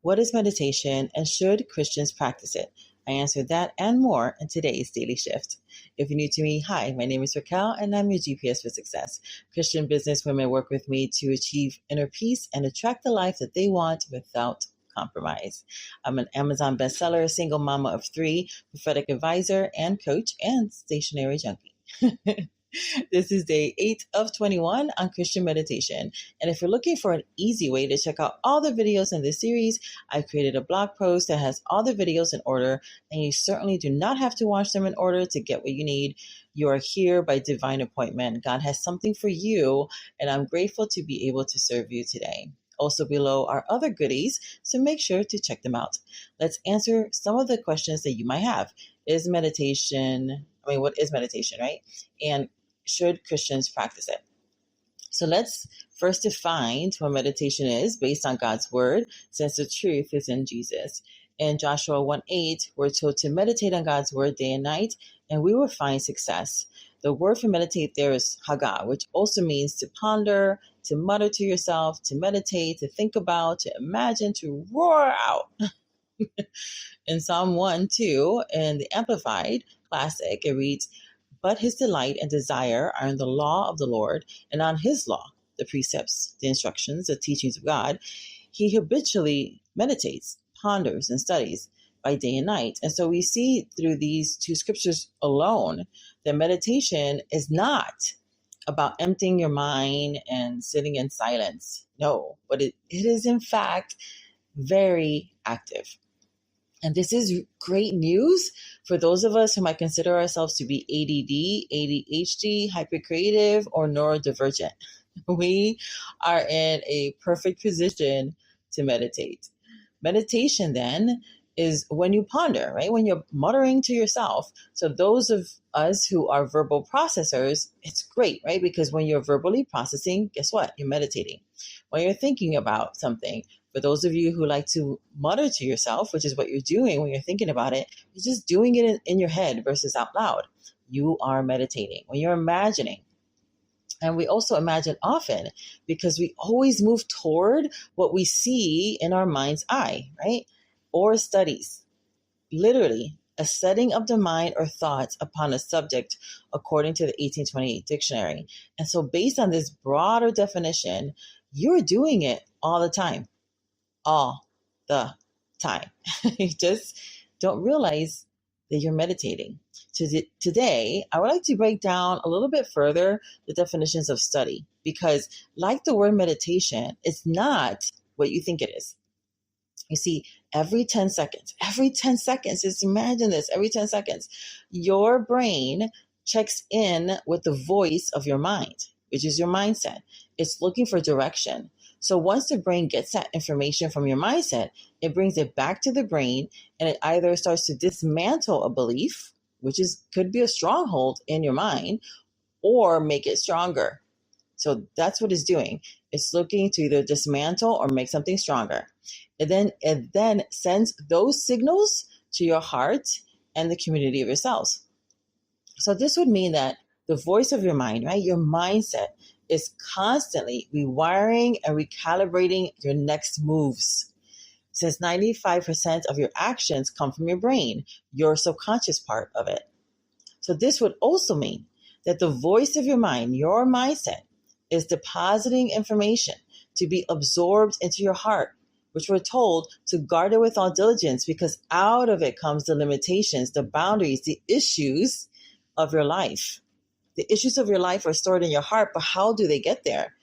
What is meditation and should Christians practice it? I answered that and more in today's Daily Shift. If you're new to me, hi, my name is Raquel and I'm your GPS for success. Christian businesswomen work with me to achieve inner peace and attract the life that they want without compromise. I'm an Amazon bestseller, single mama of 3, prophetic advisor and coach, and stationary junkie. This is day 8 of 21 on Christian meditation. And if you're looking for an easy way to check out all the videos in this series, I created a blog post that has all the videos in order, and you certainly do not have to watch them in order to get what you need. You are here by divine appointment. God has something for you, and I'm grateful to be able to serve you today. Also below are other goodies, so make sure to check them out. Let's answer some of the questions that you might have. What is meditation, right? And should Christians practice it? So let's first define what meditation is based on God's word, since the truth is in Jesus. In Joshua 1:8, we're told to meditate on God's word day and night, and we will find success. The word for meditate there is haga, which also means to ponder, to mutter to yourself, to meditate, to think about, to imagine, to roar out. In Psalm 1:2, in the Amplified Classic, it reads, "But his delight and desire are in the law of the Lord, and on his law, the precepts, the instructions, the teachings of God, he habitually meditates, ponders, and studies by day and night." And so we see through these two scriptures alone that meditation is not about emptying your mind and sitting in silence. No, but it is in fact very active. And this is great news for those of us who might consider ourselves to be ADD, ADHD, hypercreative, or neurodivergent. We are in a perfect position to meditate. Meditation then is when you ponder, right? When you're muttering to yourself. So those of us who are verbal processors, it's great, right? Because when you're verbally processing, guess what? You're meditating. When you're thinking about something, for those of you who like to mutter to yourself, which is what you're doing when you're thinking about it, you're just doing it in your head versus out loud. You are meditating. When you're imagining, and we also imagine often because we always move toward what we see in our mind's eye, right? Or studies. Literally, a setting of the mind or thoughts upon a subject according to the 1828 dictionary. And so based on this broader definition, you're doing it all the time. All the time. You just don't realize that you're meditating. Today, I would like to break down a little bit further the definitions of study, because like the word meditation, it's not what you think it is. You see, every 10 seconds, just imagine this, every 10 seconds, your brain checks in with the voice of your mind, which is your mindset. It's looking for direction. So once the brain gets that information from your mindset, it brings it back to the brain, and it either starts to dismantle a belief, which could be a stronghold in your mind, or make it stronger. So that's what it's doing. It's looking to either dismantle or make something stronger. It then sends those signals to your heart and the community of your cells. So this would mean that the voice of your mind, right, your mindset, is constantly rewiring and recalibrating your next moves. Since 95% of your actions come from your brain, your subconscious part of it. So this would also mean that the voice of your mind, your mindset, is depositing information to be absorbed into your heart, which we're told to guard it with all diligence, because out of it comes the limitations, the boundaries, the issues of your life. The issues of your life are stored in your heart, but how do they get there?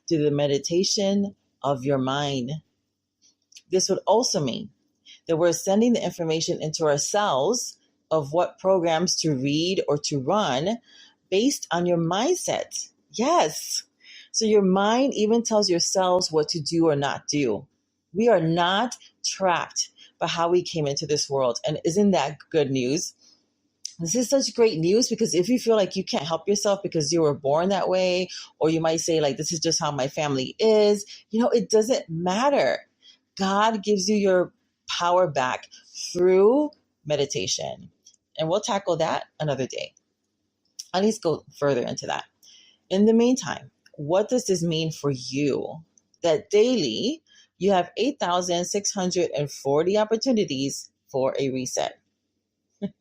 Through the meditation of your mind. This would also mean that we're sending the information into our cells of what programs to read or to run based on your mindset. Yes. So your mind even tells your cells what to do or not do. We are not trapped by how we came into this world. And isn't that good news? This is such great news, because if you feel like you can't help yourself because you were born that way, or you might say like, this is just how my family is, it doesn't matter. God gives you your power back through meditation. And we'll tackle that another day. I'll just go further into that. In the meantime, what does this mean for you? That daily you have 8,640 opportunities for a reset.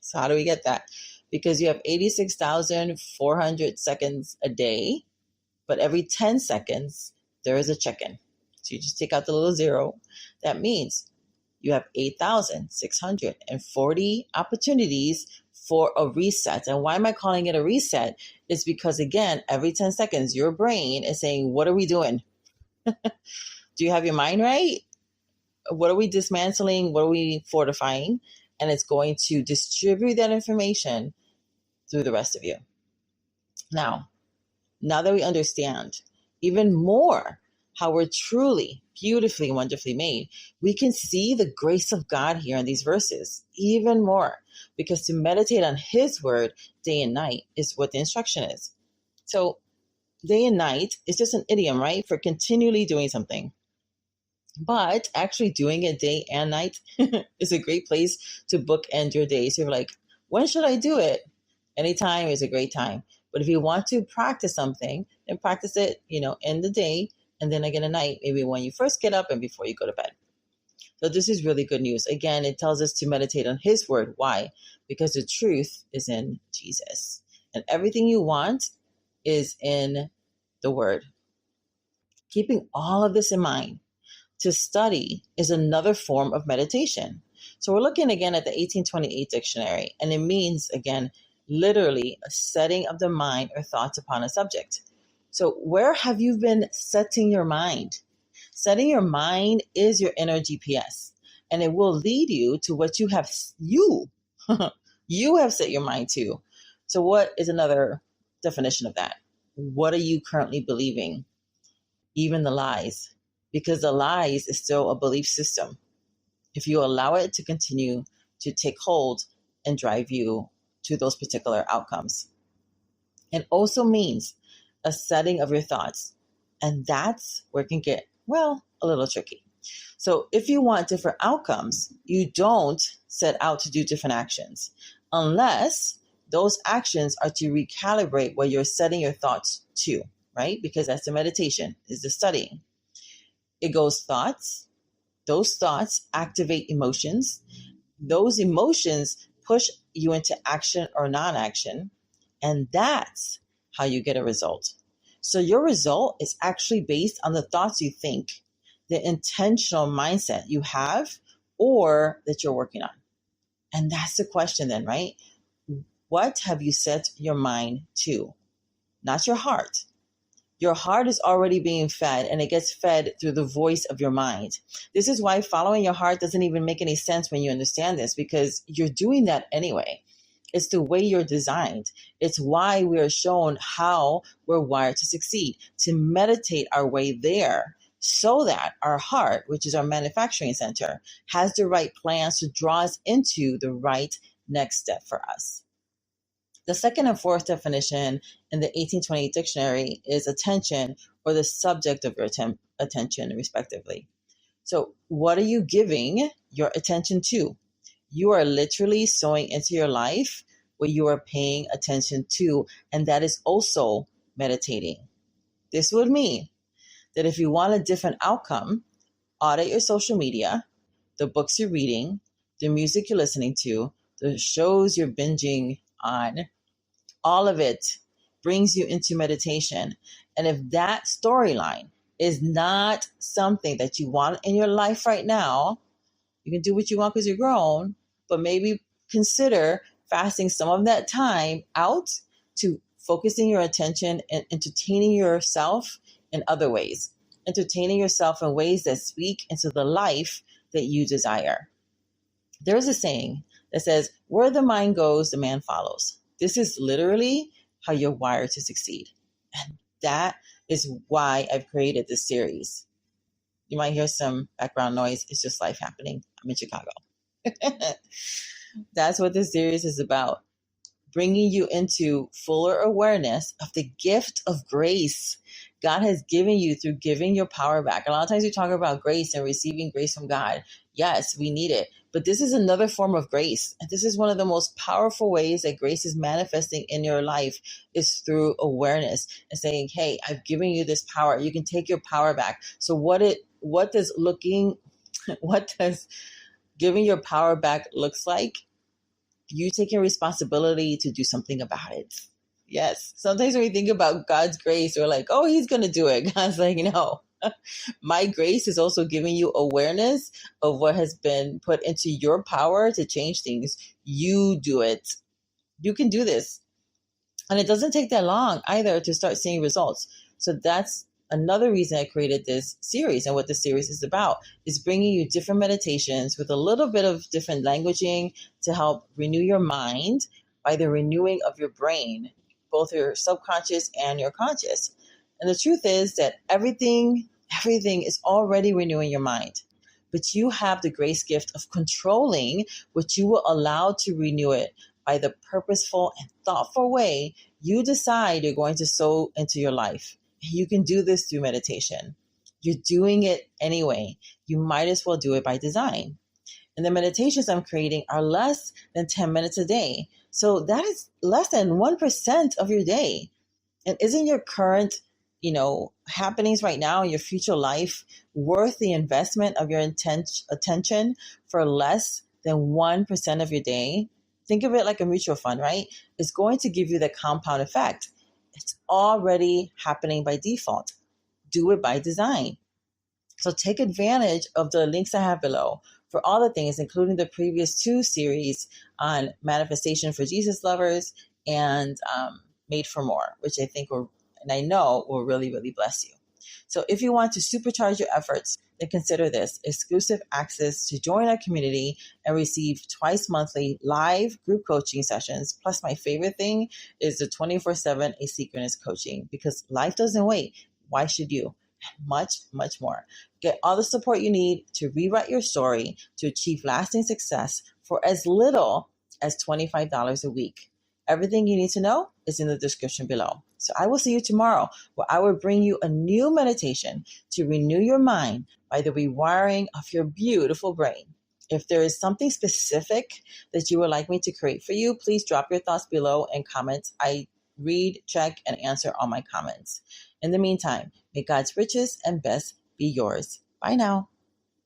So how do we get that? Because you have 86,400 seconds a day, but every 10 seconds, there is a check-in. So you just take out the little zero. That means you have 8,640 opportunities for a reset. And why am I calling it a reset? It's because, again, every 10 seconds, your brain is saying, what are we doing? Do you have your mind right? What are we dismantling? What are we fortifying? And it's going to distribute that information through the rest of you. Now that we understand even more how we're truly, beautifully, and wonderfully made, we can see the grace of God here in these verses even more, because to meditate on His word day and night is what the instruction is. So day and night is just an idiom, right, for continually doing something. But actually doing it day and night is a great place to bookend your day. So you're like, when should I do it? Anytime is a great time. But if you want to practice something, then practice it, in the day, and then again at night, maybe when you first get up and before you go to bed. So this is really good news. Again, it tells us to meditate on His word. Why? Because the truth is in Jesus. And everything you want is in the word. Keeping all of this in mind, to study is another form of meditation. So we're looking again at the 1828 dictionary, and it means, again, literally a setting of the mind or thoughts upon a subject. So where have you been setting your mind? Setting your mind is your inner GPS, and it will lead you to what you have set your mind to. So what is another definition of that? What are you currently believing? Even the lies, because the lies is still a belief system. If you allow it to continue to take hold and drive you to those particular outcomes. It also means a setting of your thoughts. And that's where it can get, a little tricky. So if you want different outcomes, you don't set out to do different actions unless those actions are to recalibrate what you're setting your thoughts to, right? Because that's the meditation, is the studying. It goes thoughts. Those thoughts activate emotions. Those emotions push you into action or non-action. And that's how you get a result. So your result is actually based on the thoughts you think, the intentional mindset you have or that you're working on. And that's the question then, right? What have you set your mind to? Not your heart. Your heart is already being fed, and it gets fed through the voice of your mind. This is why following your heart doesn't even make any sense when you understand this, because you're doing that anyway. It's the way you're designed. It's why we are shown how we're wired to succeed, to meditate our way there so that our heart, which is our manufacturing center, has the right plans to draw us into the right next step for us. The second and fourth definition in the 1828 dictionary is attention, or the subject of your attention, respectively. So what are you giving your attention to? You are literally sowing into your life what you are paying attention to, and that is also meditating. This would mean that if you want a different outcome, audit your social media, the books you're reading, the music you're listening to, the shows you're binging on. All of it brings you into meditation. And if that storyline is not something that you want in your life right now, you can do what you want because you're grown, but maybe consider fasting some of that time out to focusing your attention and entertaining yourself in other ways. Entertaining yourself in ways that speak into the life that you desire. There's a saying that says, where the mind goes, the man follows. This is literally how you're wired to succeed. And that is why I've created this series. You might hear some background noise. It's just life happening. I'm in Chicago. That's what this series is about. Bringing you into fuller awareness of the gift of grace God has given you through giving your power back. A lot of times we talk about grace and receiving grace from God. Yes, we need it. But this is another form of grace. And this is one of the most powerful ways that grace is manifesting in your life, is through awareness and saying, hey, I've given you this power. You can take your power back. So what did what does giving your power back looks like? You taking responsibility to do something about it. Yes. Sometimes when we think about God's grace, we're like, oh, he's going to do it. God's like, no. My grace is also giving you awareness of what has been put into your power to change things. You do it. You can do this. And it doesn't take that long either to start seeing results. So that's another reason I created this series. And what this series is about is bringing you different meditations with a little bit of different languaging to help renew your mind by the renewing of your brain, both your subconscious and your conscious. And the truth is that everything is already renewing your mind. But you have the grace gift of controlling what you will allow to renew it by the purposeful and thoughtful way you decide you're going to sow into your life. You can do this through meditation. You're doing it anyway. You might as well do it by design. And the meditations I'm creating are less than 10 minutes a day. So that is less than 1% of your day. And isn't your current, happenings right now in your future life worth the investment of your attention for less than 1% of your day? Think of it like a mutual fund, right? It's going to give you the compound effect. It's already happening by default. Do it by design. So take advantage of the links I have below for all the things, including the previous 2 series on manifestation for Jesus lovers and made for more, which I think I know will really, really bless you. So if you want to supercharge your efforts, then consider this: exclusive access to join our community and receive twice monthly live group coaching sessions. Plus, my favorite thing is the 24/7 asynchronous coaching, because life doesn't wait. Why should you? Much, much more. Get all the support you need to rewrite your story to achieve lasting success for as little as $25 a week. Everything you need to know is in the description below. So I will see you tomorrow, where I will bring you a new meditation to renew your mind by the rewiring of your beautiful brain. If there is something specific that you would like me to create for you, please drop your thoughts below in comments. I read, check, and answer all my comments. In the meantime, may God's riches and best be yours. Bye now.